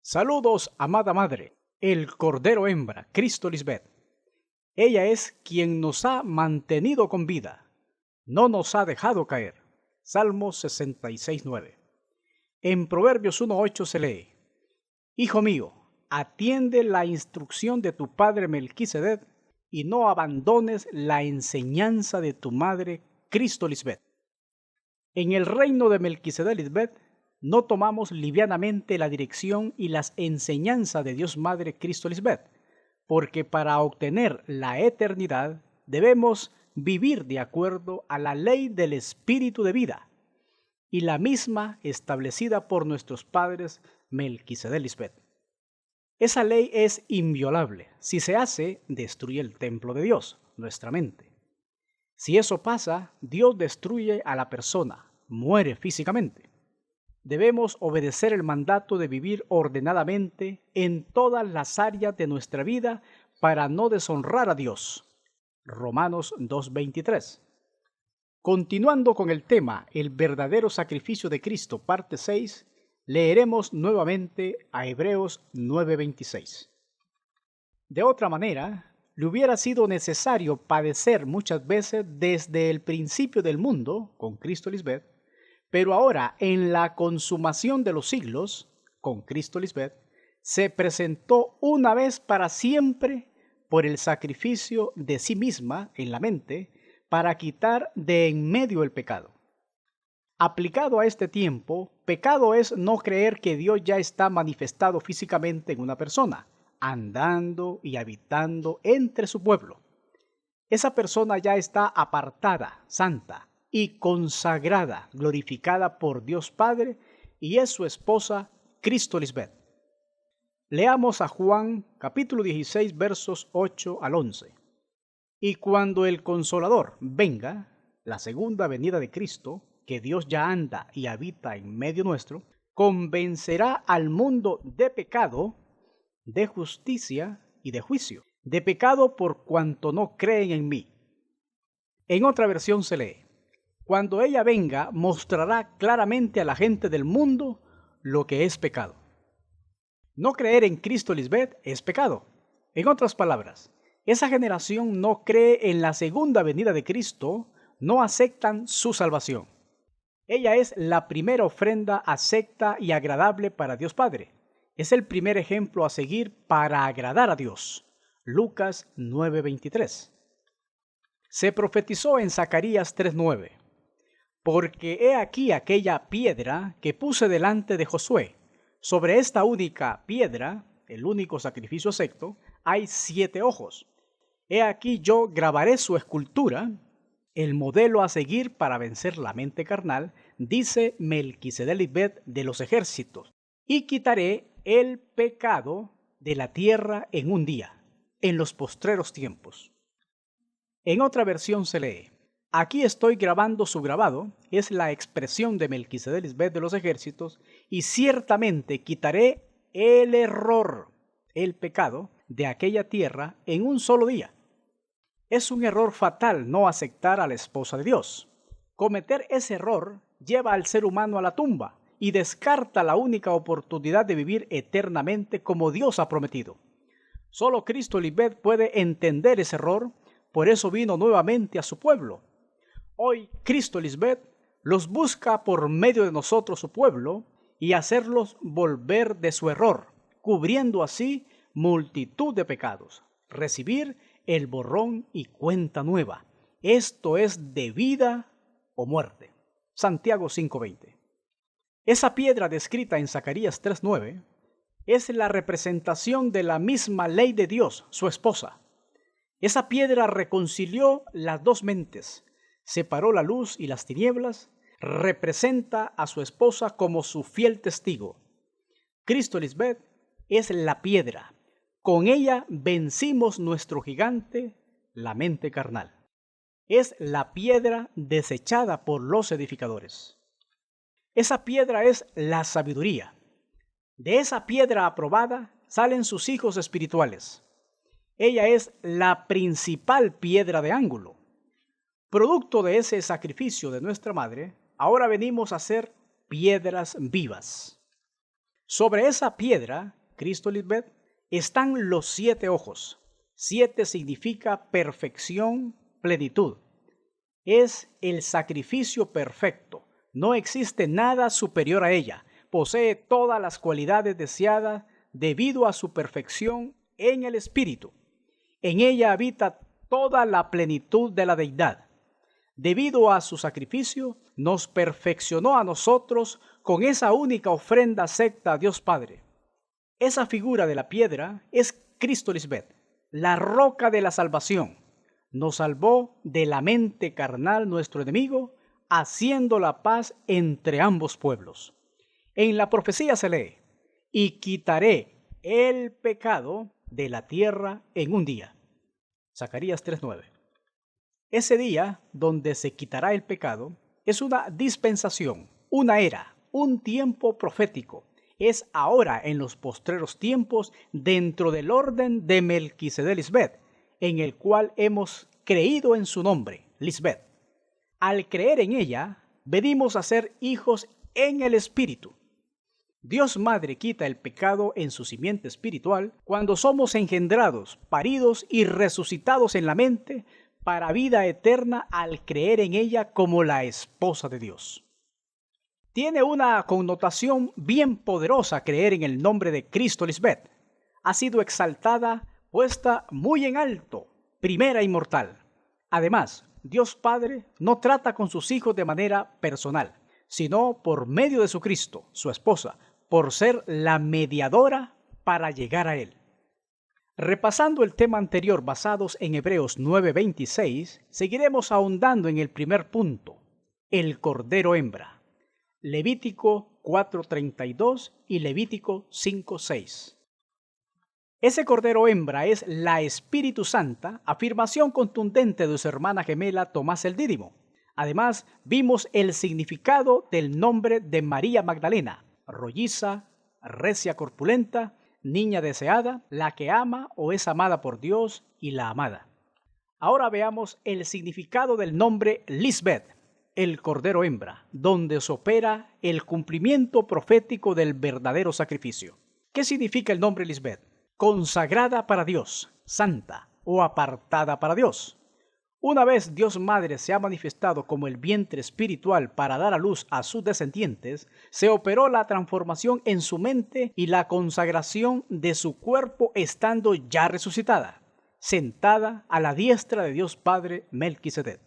Saludos, amada Madre, el Cordero Hembra, Cristo Lisbeth. Ella es quien nos ha mantenido con vida, no nos ha dejado caer. Salmo 66:9. En Proverbios 1:8 se lee: Hijo mío, atiende la instrucción de tu padre Melquisedec y no abandones la enseñanza de tu madre Cristo Lisbeth. En el reino de Melquisedec Lisbeth no tomamos livianamente la dirección y las enseñanzas de Dios Madre Cristo Lisbeth, porque para obtener la eternidad debemos vivir de acuerdo a la ley del Espíritu de vida y la misma establecida por nuestros padres Melquisedec Lisbeth. Esa ley es inviolable. Si se hace, destruye el templo de Dios, nuestra mente. Si eso pasa, Dios destruye a la persona, muere físicamente. Debemos obedecer el mandato de vivir ordenadamente en todas las áreas de nuestra vida para no deshonrar a Dios. Romanos 2:23. Continuando con el tema El verdadero sacrificio de Cristo, parte 6, leeremos nuevamente a Hebreos 9:26. De otra manera, le hubiera sido necesario padecer muchas veces desde el principio del mundo, con Cristo Lisbeth, pero ahora, en la consumación de los siglos, con Cristo Lisbeth, se presentó una vez para siempre por el sacrificio de sí misma en la mente para quitar de en medio el pecado. Aplicado a este tiempo, pecado es no creer que Dios ya está manifestado físicamente en una persona, andando y habitando entre su pueblo. Esa persona ya está apartada, santa y consagrada, glorificada por Dios Padre, y es su esposa, Cristo Lisbeth. Leamos a Juan capítulo 16, versos 8 al 11. Y cuando el Consolador venga, la segunda venida de Cristo, que Dios ya anda y habita en medio nuestro, convencerá al mundo de pecado, de justicia y de juicio. De pecado por cuanto no creen en mí. En otra versión se lee: Cuando ella venga, mostrará claramente a la gente del mundo lo que es pecado. No creer en Cristo Lisbeth es pecado. En otras palabras, esa generación no cree en la segunda venida de Cristo, no aceptan su salvación. Ella es la primera ofrenda acepta y agradable para Dios Padre. Es el primer ejemplo a seguir para agradar a Dios. Lucas 9:23. Se profetizó en Zacarías 3:9. Porque he aquí aquella piedra que puse delante de Josué. Sobre esta única piedra, el único sacrificio acepto, hay 7 ojos. He aquí yo grabaré su escultura, el modelo a seguir para vencer la mente carnal, dice Melquisedec Lisbeth de los ejércitos, y quitaré el pecado de la tierra en un día, en los postreros tiempos. En otra versión se lee: Aquí estoy grabando su grabado, es la expresión de Melquisedec Lisbeth de los ejércitos, y ciertamente quitaré el error, el pecado, de aquella tierra en un solo día. Es un error fatal no aceptar a la esposa de Dios. Cometer ese error lleva al ser humano a la tumba y descarta la única oportunidad de vivir eternamente como Dios ha prometido. Solo Cristo Lisbeth puede entender ese error, por eso vino nuevamente a su pueblo. Hoy Cristo Lisbeth los busca por medio de nosotros, su pueblo, y hacerlos volver de su error, cubriendo así multitud de pecados. Recibir el borrón y cuenta nueva. Esto es de vida o muerte. Santiago 5:20. Esa piedra descrita en Zacarías 3:9 es la representación de la misma ley de Dios, su esposa. Esa piedra reconcilió las dos mentes, separó la luz y las tinieblas, representa a su esposa como su fiel testigo. Cristo Lisbeth es la piedra. Con ella vencimos nuestro gigante, la mente carnal. Es la piedra desechada por los edificadores. Esa piedra es la sabiduría. De esa piedra aprobada salen sus hijos espirituales. Ella es la principal piedra de ángulo. Producto de ese sacrificio de nuestra madre, ahora venimos a ser piedras vivas. Sobre esa piedra, Cristo Lisbeth, están los 7 ojos. 7 significa perfección, plenitud. Es el sacrificio perfecto. No existe nada superior a ella. Posee todas las cualidades deseadas debido a su perfección en el Espíritu. En ella habita toda la plenitud de la deidad. Debido a su sacrificio, nos perfeccionó a nosotros con esa única ofrenda acepta a Dios Padre. Esa figura de la piedra es Cristo Lisbeth, la roca de la salvación. Nos salvó de la mente carnal nuestro enemigo, haciendo la paz entre ambos pueblos. En la profecía se lee, y quitaré el pecado de la tierra en un día. Zacarías 3:9. Ese día donde se quitará el pecado es una dispensación, una era, un tiempo profético. Es ahora en los postreros tiempos dentro del orden de Melquisedec Lisbeth, en el cual hemos creído en su nombre, Lisbeth. Al creer en ella, venimos a ser hijos en el Espíritu. Dios Madre quita el pecado en su simiente espiritual cuando somos engendrados, paridos y resucitados en la mente para vida eterna al creer en ella como la esposa de Dios. Tiene una connotación bien poderosa creer en el nombre de Cristo Lisbeth. Ha sido exaltada, puesta muy en alto, primera inmortal. Además, Dios Padre no trata con sus hijos de manera personal, sino por medio de su Cristo, su esposa, por ser la mediadora para llegar a Él. Repasando el tema anterior basados en Hebreos 9:26, seguiremos ahondando en el primer punto, el cordero hembra. Levítico 4:32 y Levítico 5:6. Ese cordero hembra es la Espíritu Santa, afirmación contundente de su hermana gemela Tomás el Dídimo. Además, vimos el significado del nombre de María Magdalena, rolliza, recia corpulenta, niña deseada, la que ama o es amada por Dios y la amada. Ahora veamos el significado del nombre Lisbeth, el cordero hembra, donde se opera el cumplimiento profético del verdadero sacrificio. ¿Qué significa el nombre Lisbeth? Consagrada para Dios, santa o apartada para Dios. Una vez Dios Madre se ha manifestado como el vientre espiritual para dar a luz a sus descendientes, se operó la transformación en su mente y la consagración de su cuerpo estando ya resucitada, sentada a la diestra de Dios Padre Melquisedec.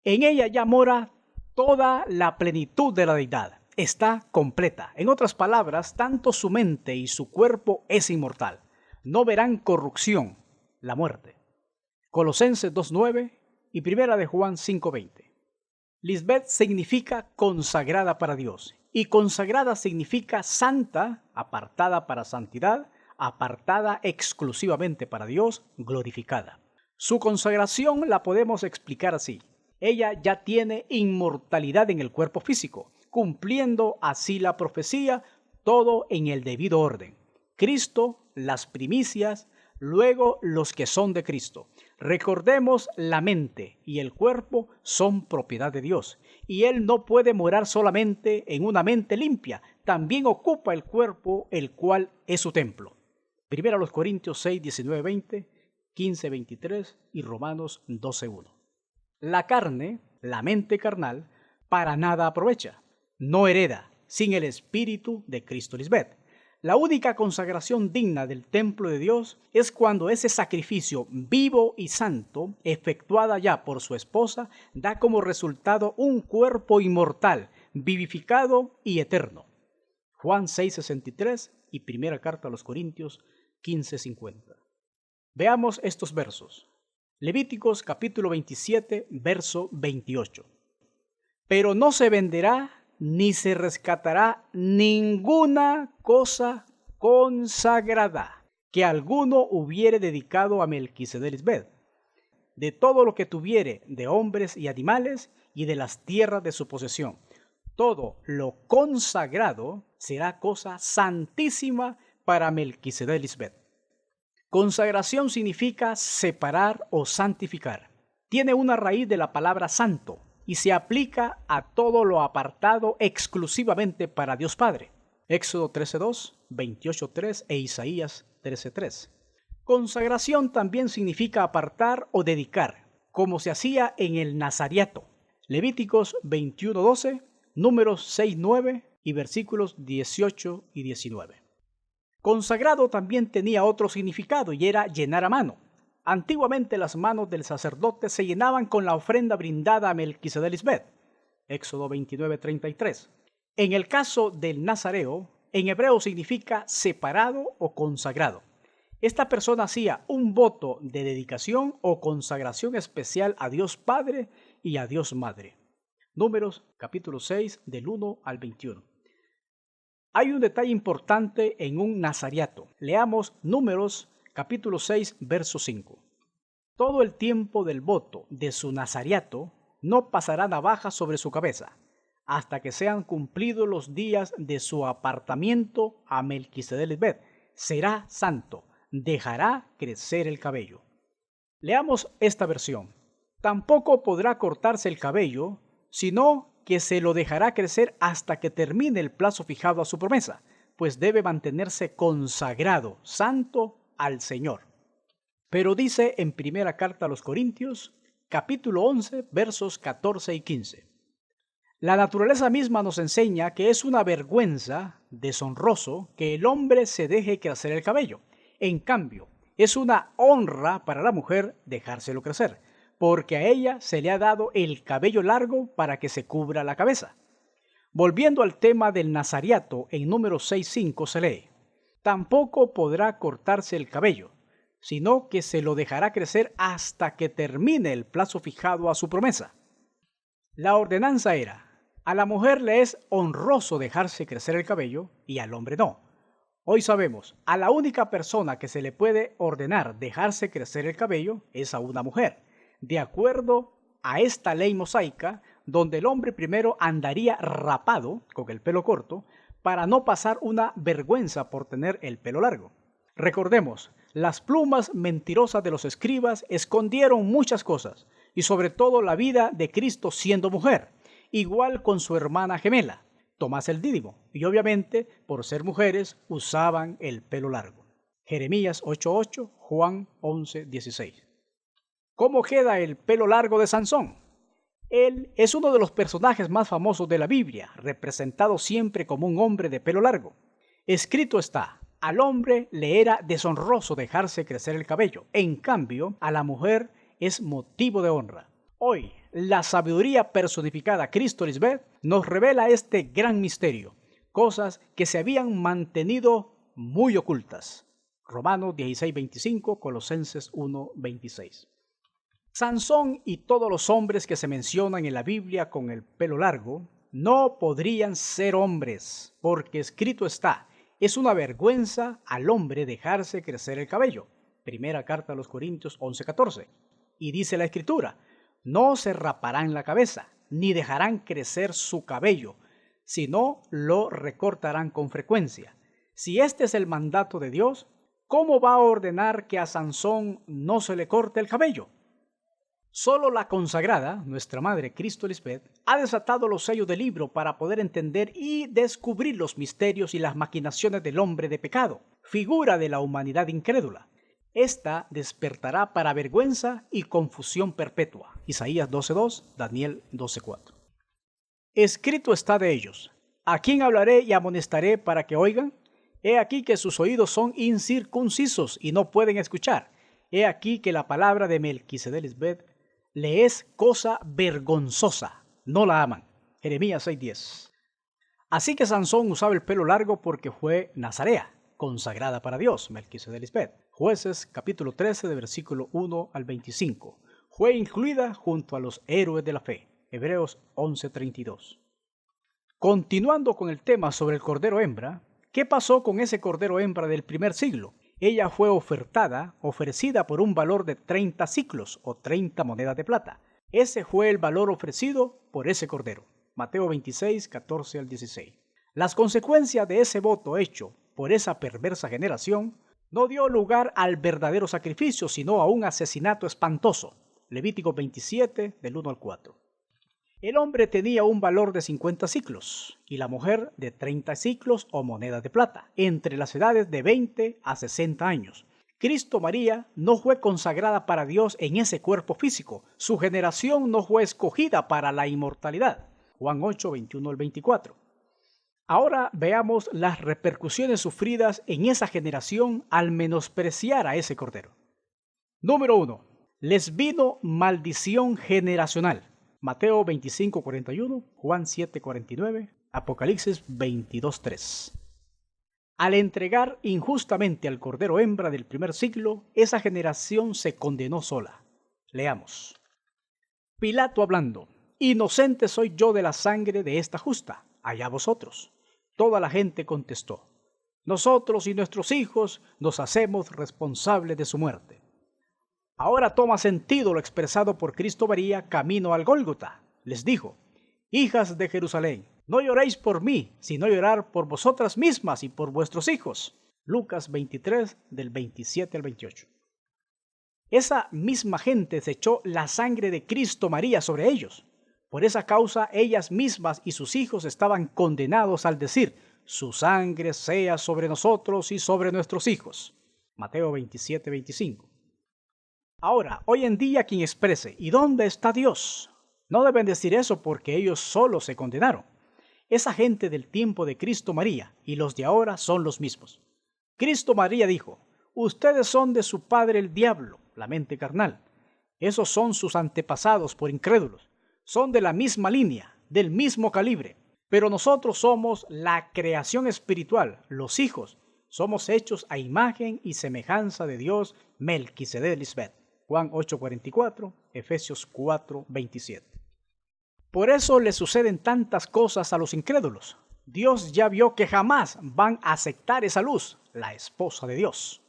En ella ya mora toda la plenitud de la deidad. Está completa. En otras palabras, tanto su mente y su cuerpo es inmortal. No verán corrupción, la muerte. Colosenses 2:9 y Primera de Juan 5:20. Lisbeth significa consagrada para Dios y consagrada significa santa, apartada para santidad, apartada exclusivamente para Dios, glorificada. Su consagración la podemos explicar así. Ella ya tiene inmortalidad en el cuerpo físico, cumpliendo así la profecía, todo en el debido orden. Cristo, las primicias, luego los que son de Cristo. Recordemos, la mente y el cuerpo son propiedad de Dios, y Él no puede morar solamente en una mente limpia, también ocupa el cuerpo, el cual es su templo. 1 Corintios 6, 19, 20, 15, 23 y Romanos 12:1. La carne, la mente carnal, para nada aprovecha, no hereda sin el Espíritu de Cristo Lisbeth. La única consagración digna del templo de Dios es cuando ese sacrificio vivo y santo, efectuada ya por su esposa, da como resultado un cuerpo inmortal, vivificado y eterno. Juan 6:63 y primera carta a los Corintios 15:50. Veamos estos versos. Levíticos capítulo 27, verso 28. Pero no se venderá ni se rescatará ninguna cosa consagrada que alguno hubiere dedicado a Melquisedec Lisbeth, de todo lo que tuviere de hombres y animales y de las tierras de su posesión. Todo lo consagrado será cosa santísima para Melquisedec Lisbeth. Consagración significa separar o santificar. Tiene una raíz de la palabra santo y se aplica a todo lo apartado exclusivamente para Dios Padre. Éxodo 13:2, 28:3 e Isaías 13:3. Consagración también significa apartar o dedicar, como se hacía en el Nazariato. Levíticos 21:12, Números 6:9 y versículos 18 y 19. Consagrado también tenía otro significado y era llenar a mano. Antiguamente las manos del sacerdote se llenaban con la ofrenda brindada a Melquisedec. Éxodo 29:33. En el caso del nazareo, en hebreo significa separado o consagrado. Esta persona hacía un voto de dedicación o consagración especial a Dios Padre y a Dios Madre. Números capítulo 6 del 1 al 21. Hay un detalle importante en un nazariato. Leamos Números capítulo 6 verso 5. Todo el tiempo del voto de su nazariato no pasará navaja sobre su cabeza, hasta que sean cumplidos los días de su apartamiento a Melquisedec. Será santo, dejará crecer el cabello. Leamos esta versión. Tampoco podrá cortarse el cabello, sino que se lo dejará crecer hasta que termine el plazo fijado a su promesa, pues debe mantenerse consagrado, santo al Señor. Pero dice en primera carta a los Corintios, capítulo 11, versos 14 y 15. La naturaleza misma nos enseña que es una vergüenza, deshonroso, que el hombre se deje crecer el cabello. En cambio, es una honra para la mujer dejárselo crecer, porque a ella se le ha dado el cabello largo para que se cubra la cabeza. Volviendo al tema del nazariato, en Números 6:5 se lee: tampoco podrá cortarse el cabello, sino que se lo dejará crecer hasta que termine el plazo fijado a su promesa. La ordenanza era: a la mujer le es honroso dejarse crecer el cabello y al hombre no. Hoy sabemos, a la única persona que se le puede ordenar dejarse crecer el cabello es a una mujer, de acuerdo a esta ley mosaica, donde el hombre primero andaría rapado, con el pelo corto, para no pasar una vergüenza por tener el pelo largo. Recordemos, las plumas mentirosas de los escribas escondieron muchas cosas, y sobre todo la vida de Cristo siendo mujer, igual con su hermana gemela, Tomás el Dídimo, y obviamente, por ser mujeres, usaban el pelo largo. Jeremías 8:8, Juan 11:16. ¿Cómo queda el pelo largo de Sansón? Él es uno de los personajes más famosos de la Biblia, representado siempre como un hombre de pelo largo. Escrito está: al hombre le era deshonroso dejarse crecer el cabello, en cambio, a la mujer es motivo de honra. Hoy, la sabiduría personificada Cristo Lisbeth nos revela este gran misterio, cosas que se habían mantenido muy ocultas. Romanos 16:25, Colosenses 1:26. Sansón y todos los hombres que se mencionan en la Biblia con el pelo largo no podrían ser hombres, porque escrito está: es una vergüenza al hombre dejarse crecer el cabello. Primera carta a los Corintios 11:14. Y dice la Escritura: no se raparán la cabeza, ni dejarán crecer su cabello, sino lo recortarán con frecuencia. Si este es el mandato de Dios, ¿cómo va a ordenar que a Sansón no se le corte el cabello? Solo la consagrada, nuestra Madre Cristo Lisbeth, ha desatado los sellos del libro para poder entender y descubrir los misterios y las maquinaciones del hombre de pecado, figura de la humanidad incrédula. Esta despertará para vergüenza y confusión perpetua. Isaías 12:2, Daniel 12:4. Escrito está de ellos: ¿a quién hablaré y amonestaré para que oigan? He aquí que sus oídos son incircuncisos y no pueden escuchar. He aquí que la palabra de Melquisedec Lisbeth le es cosa vergonzosa, no la aman. Jeremías 6:10. Así que Sansón usaba el pelo largo porque fue nazarea, consagrada para Dios, Melquisedec Lisbeth. Jueces capítulo 13 de versículo 1 al 25. Fue incluida junto a los héroes de la fe. Hebreos 11:32. Continuando con el tema sobre el cordero hembra, ¿qué pasó con ese cordero hembra del primer siglo? Ella fue ofrecida por un valor de 30 siclos o 30 monedas de plata. Ese fue el valor ofrecido por ese cordero. Mateo 26, 14 al 16. Las consecuencias de ese voto hecho por esa perversa generación no dio lugar al verdadero sacrificio, sino a un asesinato espantoso. Levítico 27, del 1 al 4. El hombre tenía un valor de 50 siclos y la mujer de 30 siclos o monedas de plata, entre las edades de 20 a 60 años. Cristo María no fue consagrada para Dios en ese cuerpo físico. Su generación no fue escogida para la inmortalidad. Juan 8, 21 al 24. Ahora veamos las repercusiones sufridas en esa generación al menospreciar a ese cordero. Número 1. Les vino maldición generacional. Mateo 25, 41, Juan 7, 49, Apocalipsis 22, 3. Al entregar injustamente al cordero hembra del primer siglo, esa generación se condenó sola. Leamos. Pilato hablando: inocente soy yo de la sangre de esta justa, allá vosotros. Toda la gente contestó: nosotros y nuestros hijos nos hacemos responsables de su muerte. Ahora toma sentido lo expresado por Cristo María camino al Gólgota. Les dijo: hijas de Jerusalén, no lloréis por mí, sino llorar por vosotras mismas y por vuestros hijos. Lucas 23, del 27 al 28. Esa misma gente se echó la sangre de Cristo María sobre ellos. Por esa causa ellas mismas y sus hijos estaban condenados al decir: su sangre sea sobre nosotros y sobre nuestros hijos. Mateo 27, 25. Ahora, hoy en día quien exprese ¿y dónde está Dios?, no deben decir eso porque ellos solo se condenaron. Esa gente del tiempo de Cristo María y los de ahora son los mismos. Cristo María dijo: ustedes son de su padre el diablo, la mente carnal. Esos son sus antepasados por incrédulos. Son de la misma línea, del mismo calibre. Pero nosotros somos la creación espiritual, los hijos. Somos hechos a imagen y semejanza de Dios, Melquisedec Lisbeth. Juan 8:44, Efesios 4:27. Por eso le suceden tantas cosas a los incrédulos. Dios ya vio que jamás van a aceptar esa luz, la esposa de Dios.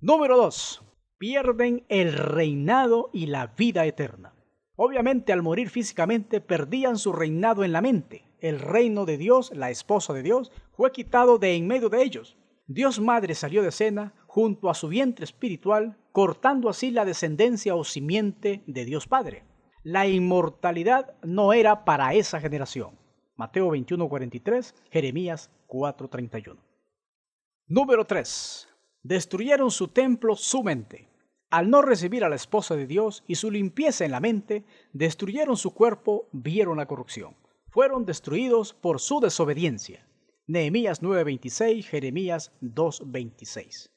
Número 2. Pierden el reinado y la vida eterna. Obviamente, al morir físicamente, perdían su reinado en la mente. El reino de Dios, la esposa de Dios, fue quitado de en medio de ellos. Dios Madre salió de escena junto a su vientre espiritual, cortando así la descendencia o simiente de Dios Padre. La inmortalidad no era para esa generación. Mateo 21:43, Jeremías 4:31. Número 3. Destruyeron su templo, su mente. Al no recibir a la esposa de Dios y su limpieza en la mente, destruyeron su cuerpo, vieron la corrupción. Fueron destruidos por su desobediencia. Nehemías 9:26, Jeremías 2:26.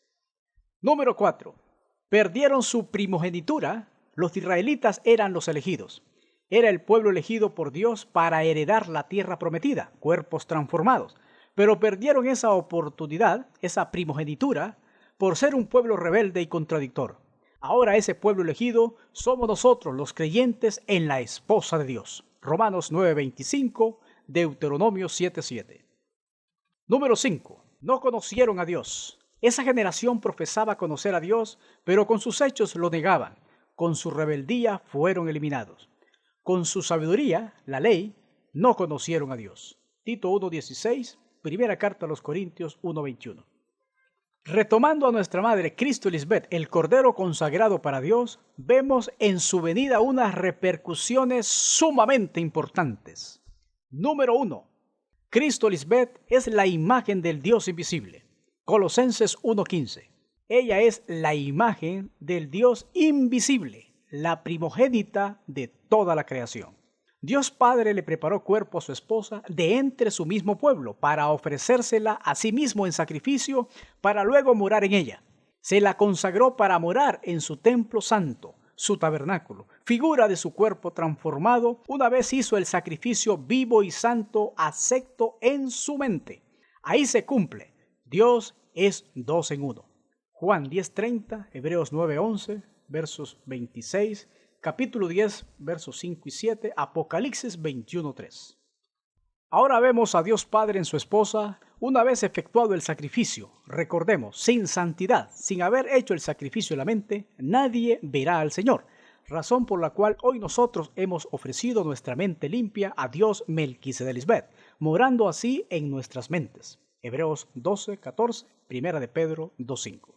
Número 4. Perdieron su primogenitura. Los israelitas eran los elegidos. Era el pueblo elegido por Dios para heredar la tierra prometida, cuerpos transformados. Pero perdieron esa oportunidad, esa primogenitura, por ser un pueblo rebelde y contradictor. Ahora ese pueblo elegido somos nosotros, los creyentes en la esposa de Dios. Romanos 9:25, Deuteronomio 7:7. Número 5. No conocieron a Dios. Esa generación profesaba conocer a Dios, pero con sus hechos lo negaban. Con su rebeldía fueron eliminados. Con su sabiduría, la ley, no conocieron a Dios. Tito 1:16, primera carta a los Corintios 1:21. Retomando a nuestra madre Cristo Lisbeth, el Cordero consagrado para Dios, vemos en su venida unas repercusiones sumamente importantes. Número 1. Cristo Lisbeth es la imagen del Dios invisible. Colosenses 1:15. Ella es la imagen del Dios invisible, la primogénita de toda la creación. Dios Padre le preparó cuerpo a su esposa de entre su mismo pueblo para ofrecérsela a sí mismo en sacrificio para luego morar en ella. Se la consagró para morar en su templo santo, su tabernáculo, figura de su cuerpo transformado. Una vez hizo el sacrificio vivo y santo acepto en su mente. Ahí se cumple. Dios es dos en uno. Juan 10:30, Hebreos 9:11, versos 26, capítulo 10, versos 5 y 7, Apocalipsis 21:3. Ahora vemos a Dios Padre en su esposa una vez efectuado el sacrificio. Recordemos, sin santidad, sin haber hecho el sacrificio en la mente, nadie verá al Señor. Razón por la cual hoy nosotros hemos ofrecido nuestra mente limpia a Dios Melquisedec Lisbeth, morando así en nuestras mentes. Hebreos 12:14, Primera de Pedro 2:5.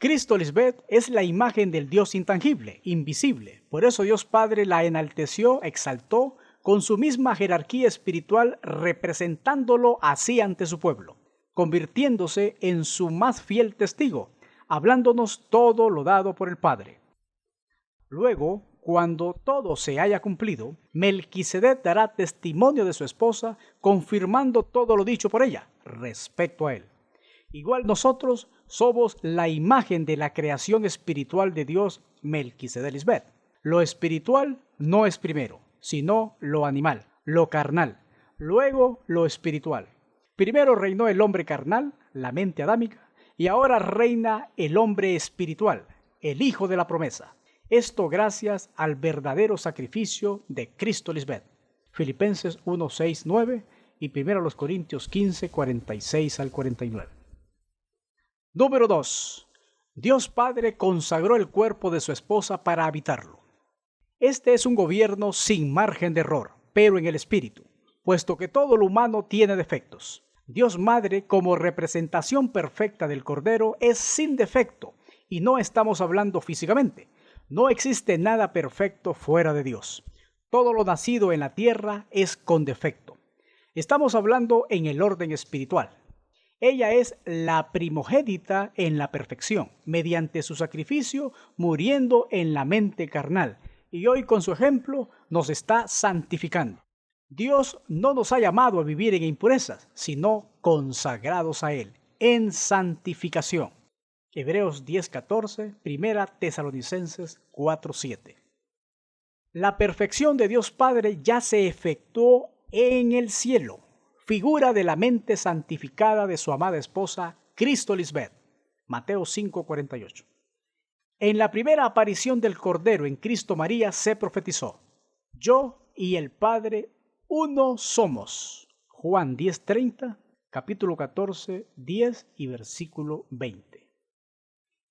Cristo Lisbeth es la imagen del Dios intangible, invisible. Por eso Dios Padre la enalteció, exaltó, con su misma jerarquía espiritual, representándolo así ante su pueblo, convirtiéndose en su más fiel testigo, hablándonos todo lo dado por el Padre. Luego, cuando todo se haya cumplido, Melquisedec dará testimonio de su esposa, confirmando todo lo dicho por ella respecto a él. Igual nosotros somos la imagen de la creación espiritual de Dios, Melquisedec Lisbeth. Lo espiritual no es primero, sino lo animal, lo carnal, luego lo espiritual. Primero reinó el hombre carnal, la mente adámica, y ahora reina el hombre espiritual, el Hijo de la promesa. Esto gracias al verdadero sacrificio de Cristo Lisbeth. Filipenses 1, 6, 9 y 1 Corintios 15, 46 al 49. Número 2. Dios Padre consagró el cuerpo de su esposa para habitarlo. Este es un gobierno sin margen de error, pero en el espíritu, puesto que todo lo humano tiene defectos. Dios Madre, como representación perfecta del Cordero, es sin defecto, y no estamos hablando físicamente. No existe nada perfecto fuera de Dios. Todo lo nacido en la tierra es con defecto. Estamos hablando en el orden espiritual. Ella es la primogénita en la perfección, mediante su sacrificio, muriendo en la mente carnal, y hoy con su ejemplo nos está santificando. Dios no nos ha llamado a vivir en impurezas, sino consagrados a Él, en santificación. Hebreos 10:14, 1 Tesalonicenses 4:7. La perfección de Dios Padre ya se efectuó en el cielo, figura de la mente santificada de su amada esposa, Cristo Lisbeth. Mateo 5:48. En la primera aparición del Cordero en Cristo María se profetizó: yo y el Padre uno somos. Juan 10:30, capítulo 14, 10 y versículo 20.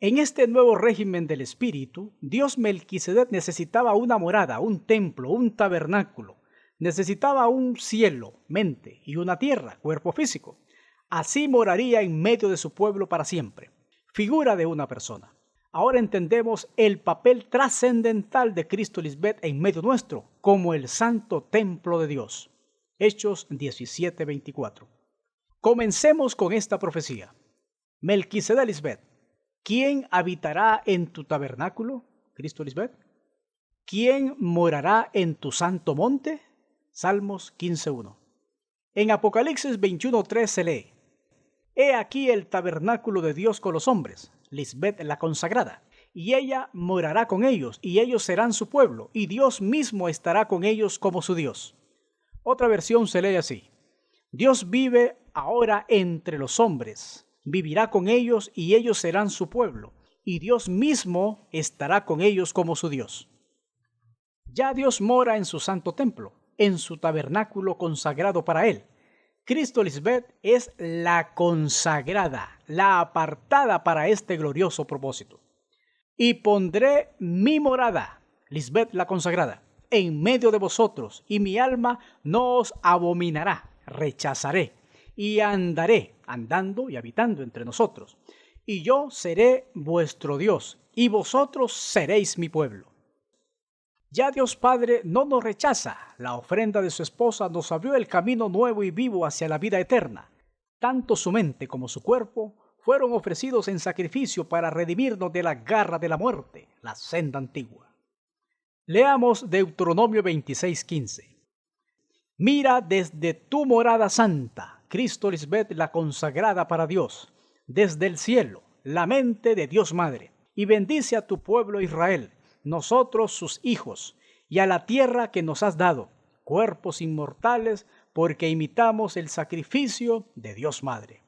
En este nuevo régimen del Espíritu, Dios Melquisedec necesitaba una morada, un templo, un tabernáculo. Necesitaba un cielo, mente, y una tierra, cuerpo físico. Así moraría en medio de su pueblo para siempre. Figura de una persona. Ahora entendemos el papel trascendental de Cristo Lisbeth en medio nuestro, como el santo templo de Dios. Hechos 17:24. Comencemos con esta profecía. Melquisedec Lisbeth. ¿Quién habitará en tu tabernáculo, Cristo Lisbeth? ¿Quién morará en tu santo monte? Salmos 15:1. En Apocalipsis 21:3 se lee: He aquí el tabernáculo de Dios con los hombres, Lisbeth la consagrada, y ella morará con ellos, y ellos serán su pueblo, y Dios mismo estará con ellos como su Dios. Otra versión se lee así: Dios vive ahora entre los hombres, vivirá con ellos y ellos serán su pueblo, y Dios mismo estará con ellos como su Dios. Ya Dios mora en su santo templo, en su tabernáculo consagrado para él. Cristo Lisbeth es la consagrada, la apartada para este glorioso propósito. Y pondré mi morada, Lisbeth la consagrada, en medio de vosotros, y mi alma no os abominará, rechazaré, y andaré, andando y habitando entre nosotros. Y yo seré vuestro Dios, y vosotros seréis mi pueblo. Ya Dios Padre no nos rechaza. La ofrenda de su esposa nos abrió el camino nuevo y vivo hacia la vida eterna. Tanto su mente como su cuerpo fueron ofrecidos en sacrificio para redimirnos de la garra de la muerte, la senda antigua. Leamos Deuteronomio 26:15. Mira desde tu morada santa, Cristo Lisbeth la consagrada para Dios, desde el cielo, la mente de Dios Madre, y bendice a tu pueblo Israel, nosotros sus hijos, y a la tierra que nos has dado, cuerpos inmortales, porque imitamos el sacrificio de Dios Madre.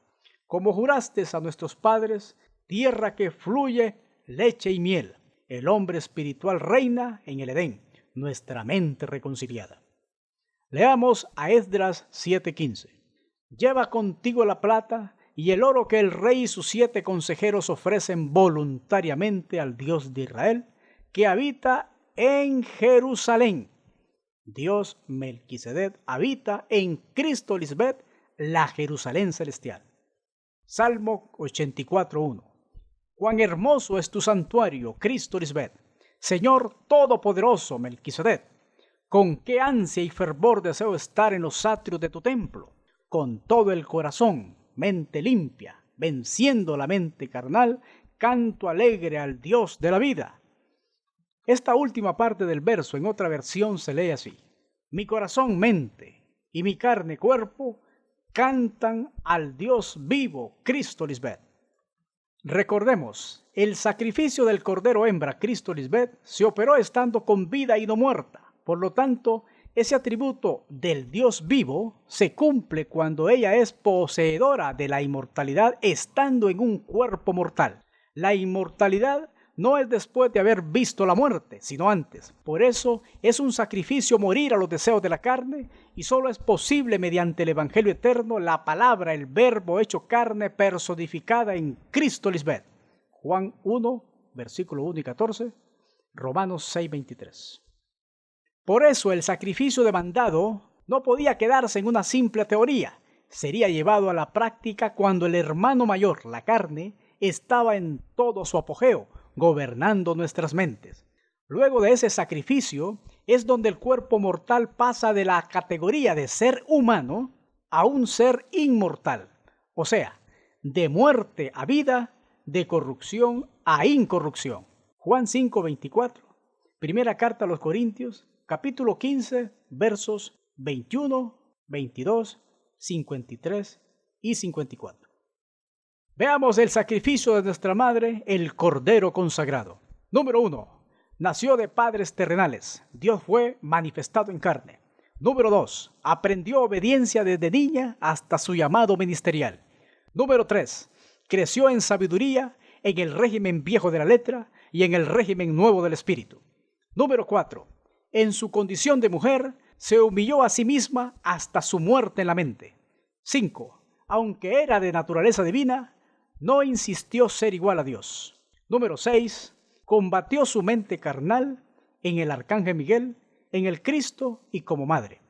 Como juraste a nuestros padres, tierra que fluye leche y miel, el hombre espiritual reina en el Edén, nuestra mente reconciliada. Leamos a Esdras 7:15. Lleva contigo la plata y el oro que el rey y sus 7 consejeros ofrecen voluntariamente al Dios de Israel, que habita en Jerusalén. Dios Melquisedec habita en Cristo Lisbeth, la Jerusalén celestial. Salmo 84:1. Cuán hermoso es tu santuario, Cristo Lisbeth. Señor Todopoderoso Melquisedec, con qué ansia y fervor deseo estar en los atrios de tu templo, con todo el corazón, mente limpia, venciendo la mente carnal, canto alegre al Dios de la vida. Esta última parte del verso en otra versión se lee así: mi corazón, mente y mi carne, cuerpo, cantan al Dios vivo, Cristo Lisbeth. Recordemos, el sacrificio del cordero hembra, Cristo Lisbeth, se operó estando con vida y no muerta. Por lo tanto, ese atributo del Dios vivo se cumple cuando ella es poseedora de la inmortalidad estando en un cuerpo mortal. La inmortalidad no es después de haber visto la muerte, sino antes. Por eso es un sacrificio morir a los deseos de la carne, y solo es posible mediante el Evangelio eterno, la palabra, el verbo hecho carne, personificada en Cristo Lisbeth. Juan 1, versículo 1 y 14, Romanos 6, 23. Por eso el sacrificio demandado no podía quedarse en una simple teoría. Sería llevado a la práctica cuando el hermano mayor, la carne, estaba en todo su apogeo, gobernando nuestras mentes. Luego de ese sacrificio es donde el cuerpo mortal pasa de la categoría de ser humano a un ser inmortal, o sea, de muerte a vida, de corrupción a incorrupción. Juan 5:24, primera carta a los Corintios, capítulo 15, versos 21, 22, 53 y 54. Veamos el sacrificio de nuestra madre, el Cordero consagrado. Número 1. Nació de padres terrenales. Dios fue manifestado en carne. Número 2. Aprendió obediencia desde niña hasta su llamado ministerial. Número 3. Creció en sabiduría en el régimen viejo de la letra y en el régimen nuevo del espíritu. Número 4. En su condición de mujer, se humilló a sí misma hasta su muerte en la mente. 5. Aunque era de naturaleza divina, no insistió ser igual a Dios. Número 6. Combatió su mente carnal en el Arcángel Miguel, en el Cristo y como madre.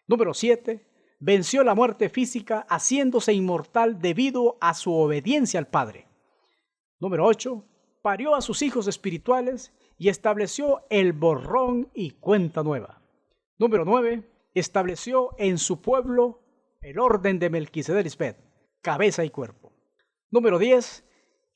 Número 7. Venció la muerte física haciéndose inmortal debido a su obediencia al Padre. Número 8. Parió a sus hijos espirituales y estableció el borrón y cuenta nueva. Número 9. Estableció en su pueblo el orden de Melquisedec Lisbeth, cabeza y cuerpo. Número 10.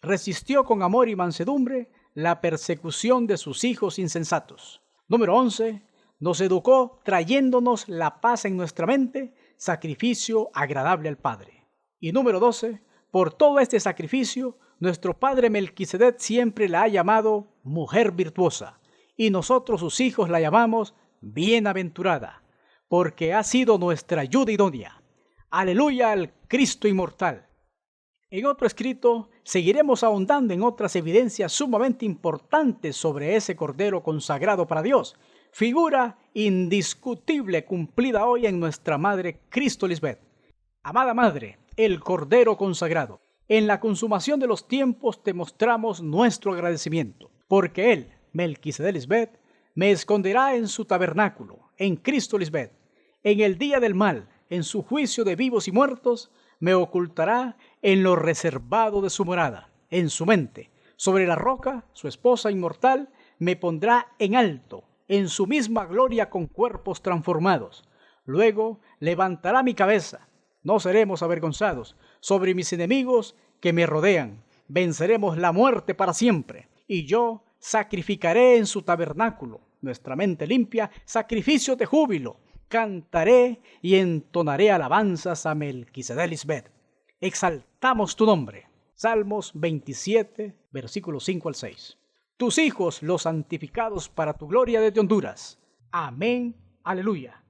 Resistió con amor y mansedumbre la persecución de sus hijos insensatos. Número 11. Nos educó trayéndonos la paz en nuestra mente, sacrificio agradable al Padre. Y número 12. Por todo este sacrificio, nuestro padre Melquisedec siempre la ha llamado mujer virtuosa, y nosotros sus hijos la llamamos bienaventurada, porque ha sido nuestra ayuda idónea. Aleluya al Cristo inmortal. En otro escrito seguiremos ahondando en otras evidencias sumamente importantes sobre ese Cordero consagrado para Dios, figura indiscutible cumplida hoy en nuestra Madre Cristo Lisbeth. Amada Madre, el Cordero consagrado, en la consumación de los tiempos te mostramos nuestro agradecimiento, porque Él, Melquisedec Lisbeth, me esconderá en su tabernáculo, en Cristo Lisbeth. En el día del mal, en su juicio de vivos y muertos, me ocultará en lo reservado de su morada, en su mente. Sobre la roca, su esposa inmortal, me pondrá en alto, en su misma gloria con cuerpos transformados. Luego levantará mi cabeza. No seremos avergonzados. Sobre mis enemigos que me rodean, venceremos la muerte para siempre. Y yo sacrificaré en su tabernáculo, nuestra mente limpia, sacrificios de júbilo. Cantaré y entonaré alabanzas a Melquisedec Lisbeth. Exaltamos tu nombre. Salmos 27, versículos 5 al 6. Tus hijos, los santificados para tu gloria desde Honduras. Amén. Aleluya.